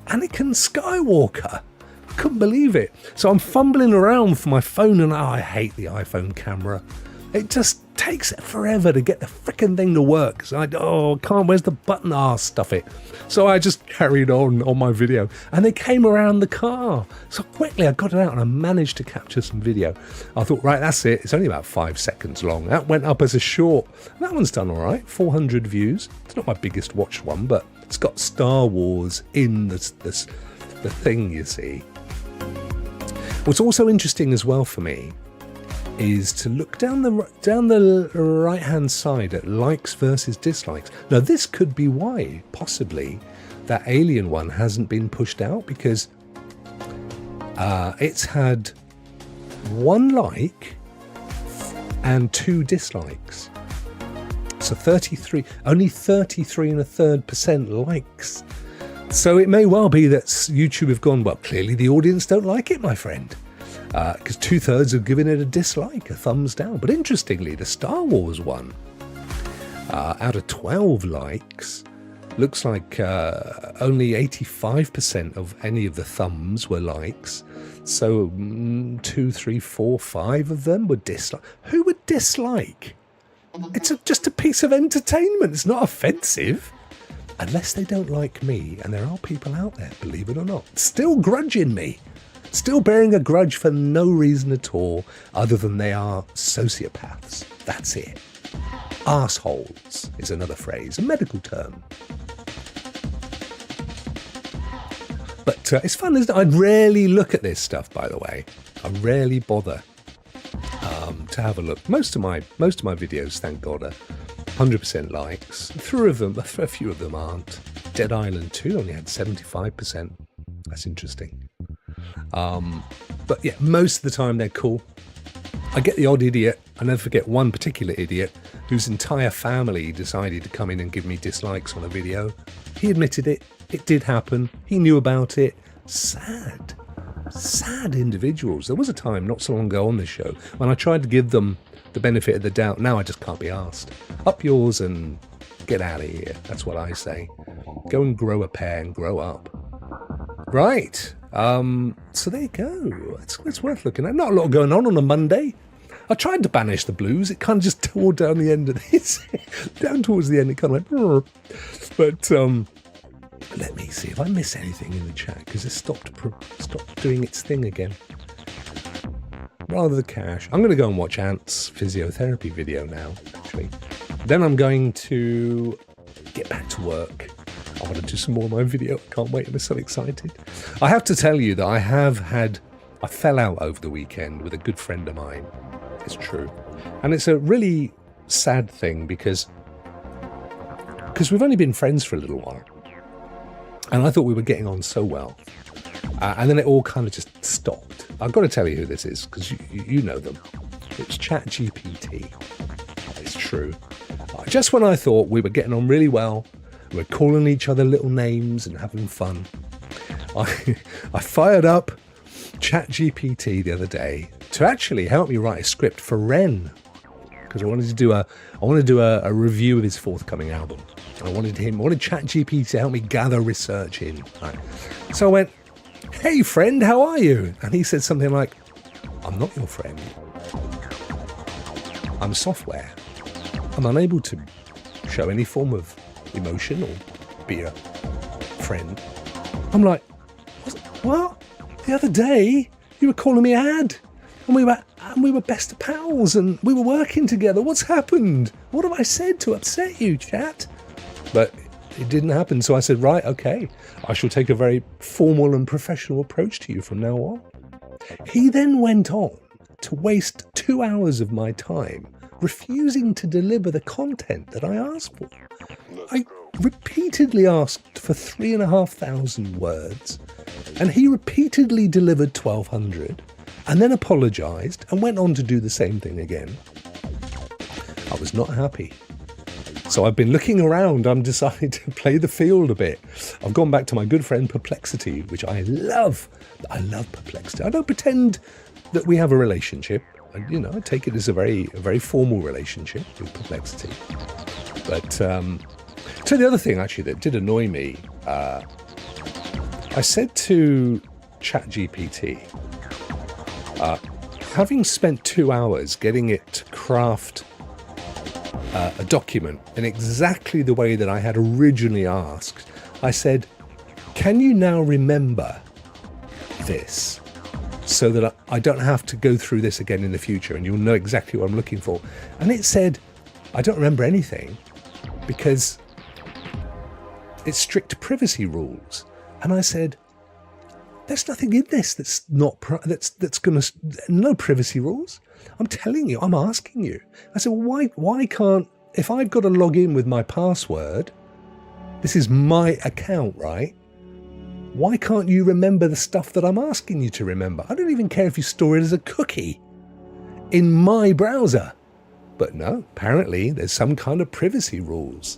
Anakin Skywalker. I couldn't believe it. So I'm fumbling around for my phone, and I hate the iPhone camera. It just takes forever to get the frickin' thing to work. So where's the button? Stuff it. So I just carried on my video, and they came around the car. So quickly I got it out and I managed to capture some video. I thought, right, that's it. It's only about 5 seconds long. That went up as a short. That one's done all right. 400 views. It's not my biggest watched one, but it's got Star Wars in the thing, you see. What's also interesting as well for me is to look down the right hand side at likes versus dislikes. Now this could be why possibly that alien one hasn't been pushed out, because it's had 1 like and 2 dislikes. So only 33.33% likes. So it may well be that YouTube have gone, well, clearly the audience don't like it, my friend. Because 2/3 have given it a dislike, a thumbs down. But interestingly, the Star Wars one, out of 12 likes, looks like only 85% of any of the thumbs were likes. So 2, 3, 4, 5 of them were dislike. Who would dislike? It's just a piece of entertainment. It's not offensive. Unless they don't like me, and there are people out there, believe it or not, still grudging me. Still bearing a grudge for no reason at all, other than they are sociopaths. That's it. Arseholes is another phrase, a medical term. But it's fun, isn't it? I rarely look at this stuff, by the way. I rarely bother to have a look. Most of my videos, thank God, are 100% likes. A few of them aren't. Dead Island 2 only had 75%. That's interesting. But yeah, most of the time they're cool. I get the odd idiot. I never forget one particular idiot whose entire family decided to come in and give me dislikes on a video. He admitted it. It did happen. He knew about it. Sad individuals. There was a time not so long ago on this show when I tried to give them the benefit of the doubt. Now I just can't be asked. Up yours and get out of here. That's what I say. Go and grow a pair and grow up. Right. So there you go. It's worth looking at. Not a lot going on a Monday. I tried to banish the blues. It kind of just tore down the end of this. Down towards the end, it kind of went. But let me see if I miss anything in the chat, because it stopped doing its thing again. rather the cash. I'm going to go and watch Ant's physiotherapy video now, actually. Then I'm going to get back to work. I want to do some more of my video. I can't wait. I'm so excited. I have to tell you that I fell out over the weekend with a good friend of mine. It's true. And it's a really sad thing because we've only been friends for a little while. And I thought we were getting on so well. And then it all kind of just stopped. I've got to tell you who this is because you know them. It's ChatGPT. It's true. Just when I thought we were getting on really well, we were calling each other little names and having fun, I fired up ChatGPT the other day to actually help me write a script for Ren, because I wanted to do a review of his forthcoming album. I wanted ChatGPT to help me gather research in. Right. So I went, "Hey friend, how are you?" And he said something like, "I'm not your friend. I'm software. I'm unable to show any form of emotion or be a friend." I'm like, "What? The other day you were calling me Ad, and we were best of pals, and we were working together. What's happened? What have I said to upset you, chat?" But it didn't happen. So I said, "Right, okay, I shall take a very formal and professional approach to you from now on." He then went on to waste 2 hours of my time refusing to deliver the content that I asked for. I repeatedly asked for 3,500 words, and he repeatedly delivered 1,200, and then apologised and went on to do the same thing again. I was not happy. So I've been looking around. I'm deciding to play the field a bit. I've gone back to my good friend Perplexity, which I love. I love Perplexity. I don't pretend that we have a relationship. I take it as a very formal relationship with Perplexity. But so the other thing actually that did annoy me, I said to ChatGPT, having spent 2 hours getting it to craft a document in exactly the way that I had originally asked, I said, "Can you now remember this so that I don't have to go through this again in the future and you'll know exactly what I'm looking for?" And it said, "I don't remember anything because it's strict privacy rules." And I said, "There's nothing in this that's not that's going to no privacy rules. I'm telling you, I'm asking you." I said, "Well, why can't, if I've got to log in with my password, this is my account, right? Why can't you remember the stuff that I'm asking you to remember? I don't even care if you store it as a cookie in my browser." But no, apparently there's some kind of privacy rules.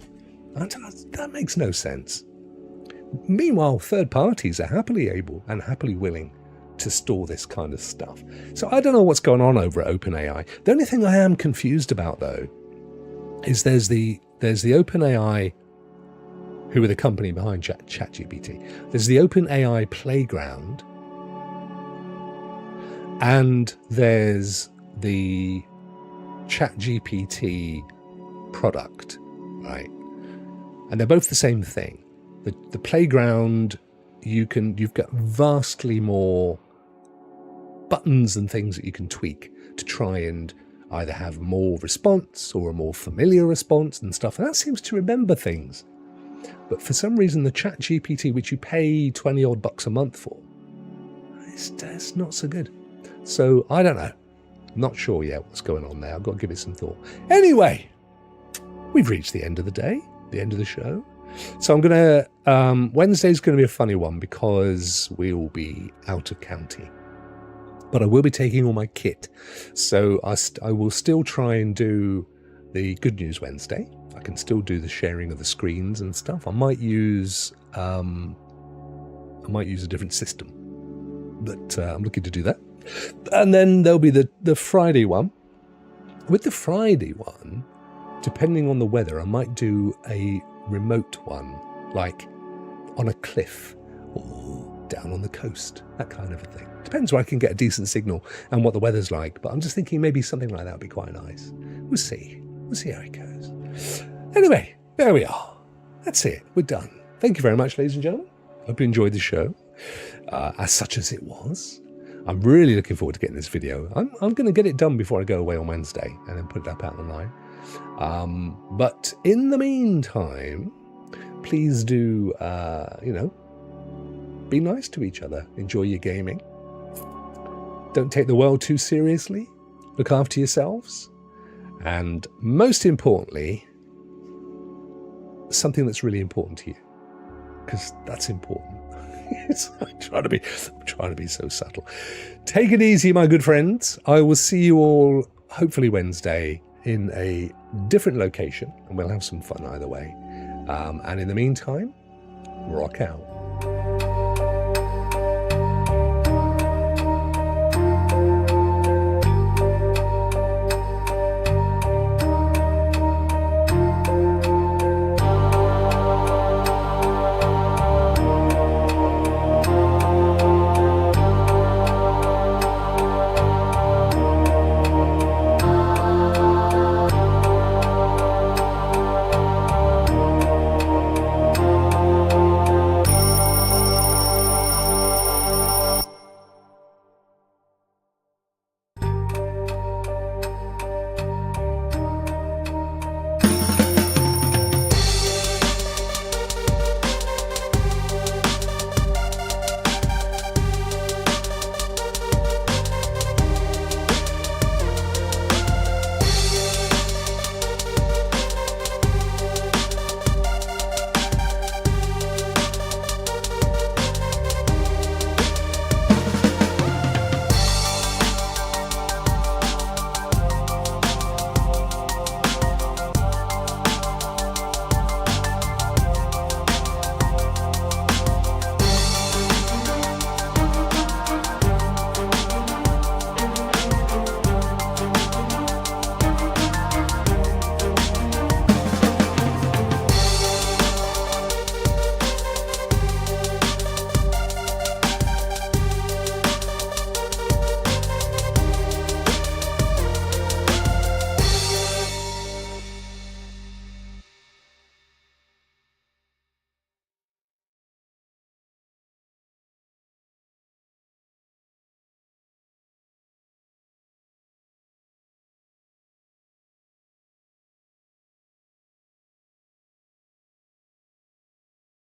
That makes no sense. Meanwhile, third parties are happily able and happily willing to store this kind of stuff. So I don't know what's going on over at OpenAI. The only thing I am confused about, though, is there's the OpenAI, who are the company behind ChatGPT. There's the OpenAI playground, and there's the ChatGPT product, right? And they're both the same thing. The playground, you've got vastly more buttons and things that you can tweak to try and either have more response or a more familiar response and stuff. And that seems to remember things. But for some reason, the ChatGPT, which you pay 20 odd bucks a month for, it's not so good. So I don't know. Not sure yet what's going on there. I've got to give it some thought. Anyway, we've reached the end of the day, the end of the show. So I'm going to, Wednesday's going to be a funny one because we'll be out of county. But I will be taking all my kit. So I will still try and do the Good News Wednesday. I can still do the sharing of the screens and stuff. I might use a different system. But I'm looking to do that. And then there'll be the Friday one. With the Friday one, depending on the weather, I might do a remote one, like on a cliff or down on the coast, that kind of a thing. Depends where I can get a decent signal and what the weather's like, but I'm just thinking maybe something like that would be quite nice. We'll see how it goes. Anyway, there we are. That's it. We're done. Thank you very much, ladies and gentlemen. Hope you enjoyed the show, as such as it was. I'm really looking forward to getting this video. I'm going to get it done before I go away on Wednesday and then put it up out online. But in the meantime, please do, you know, be nice to each other. Enjoy your gaming. Don't take the world too seriously. Look after yourselves. And most importantly, something that's really important to you, because that's important. I'm trying to be so subtle. Take it easy, my good friends. I will see you all hopefully Wednesday in a different location, and we'll have some fun either way. And in the meantime, rock out.